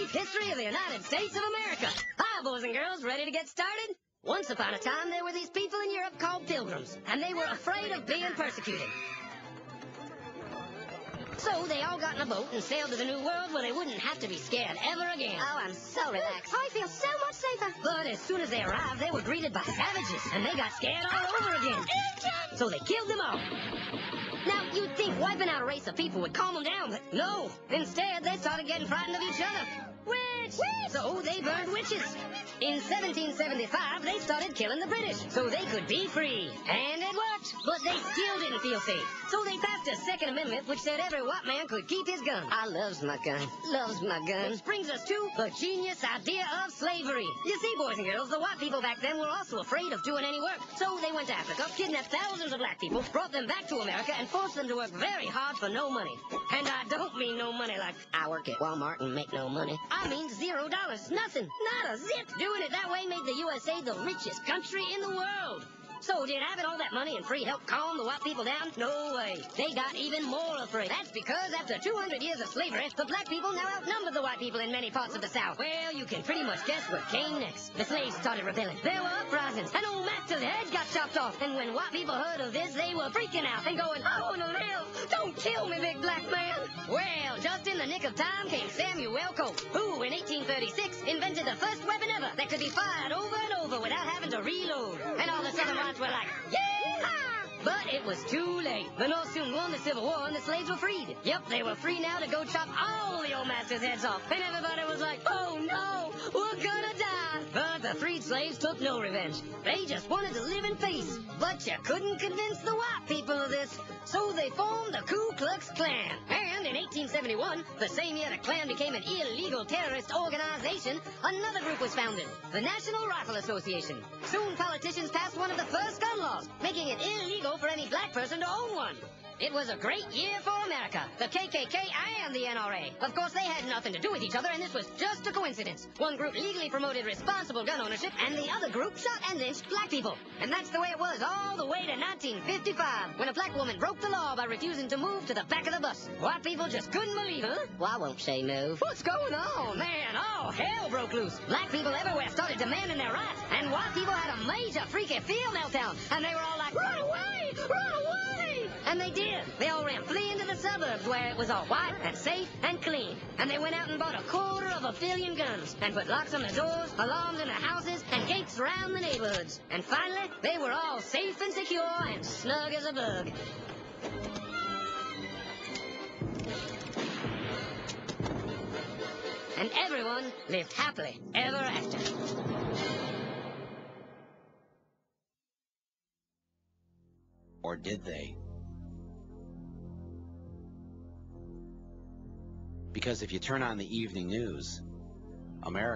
brief history of the United States of America. Hi, boys and girls, ready to get started? Once upon a time, there were these people in Europe called pilgrims, and they were afraid of being persecuted. So they all got in a boat and sailed to the New World where they wouldn't have to be scared ever again. Oh, I'm so relaxed. I feel so much safer. But as soon as they arrived, they were greeted by savages, and they got scared all over again. So they killed them all. Now, you'd think wiping out a race of people would calm them down, but no. Instead, they started getting frightened of each other. Witch! So they burned witches. In 1775, they started killing the British so they could be free. And it worked, but they still didn't feel safe. So they passed a Second Amendment which said every white man could keep his gun. I loves my gun. Loves my gun. Which brings us to the genius idea of slavery. You see, boys and girls, the white people back then were also afraid of doing any work. So they went to Africa, kidnapped thousands of black people, brought them back to America, and forced them to work very hard for no money. And I don't mean no money like I work at Walmart and make no money. I mean $0. Nothing. Not a zip. Doing it that way made the USA the richest country in the world. So did having all that money and free help calm the white people down? No way. They got even more afraid. That's because after 200 years of slavery, the black people now outnumbered the white people in many parts of the South. Well, you can pretty much guess what came next. The slaves started rebelling. There were uprisings, and old masters' heads got chopped off. And when white people heard of this, they were freaking out and going, I want to live. Don't kill me, big black man. Well, just in the nick of time came Samuel Colt, who in 1836 invented the first weapon ever that could be fired over and over without having to reload. And all the southern whites were like, yeah! But it was too late. The North soon won the Civil War and the slaves were freed. Yep, they were free now to go chop all the old masters' heads off. And everybody was like, oh no, we're gonna die. But the freed slaves took no revenge. They just wanted to live in peace. But you couldn't convince the white people of this. So they formed the Ku Klux Klan. And in 1871, the same year the Klan became an illegal terrorist organization, another group was founded, the National Rifle Association. Soon politicians passed one of the first gun laws, making it illegal for any black person to own one. It was a great year for America, the KKK and the NRA. Of course, they had nothing to do with each other, and this was just a coincidence. One group legally promoted responsible gun ownership, and the other group shot and lynched black people. And that's the way it was all the way to 1955, when a black woman broke the law by refusing to move to the back of the bus. White people just couldn't believe it. Huh? Well, I won't say move. What's going on? Man, all hell broke loose. Black people everywhere started demanding their rights, and white people had a major freaky feel meltdown, and they were all like, run away! Run away! And they did. They all ran fleeing to the suburbs where it was all white and safe and clean. And they went out and bought 250 million guns and put locks on the doors, alarms in the houses, and gates around the neighborhoods. And finally, they were all safe and secure and snug as a bug. And everyone lived happily ever after. Or did they? Because if you turn on the evening news, America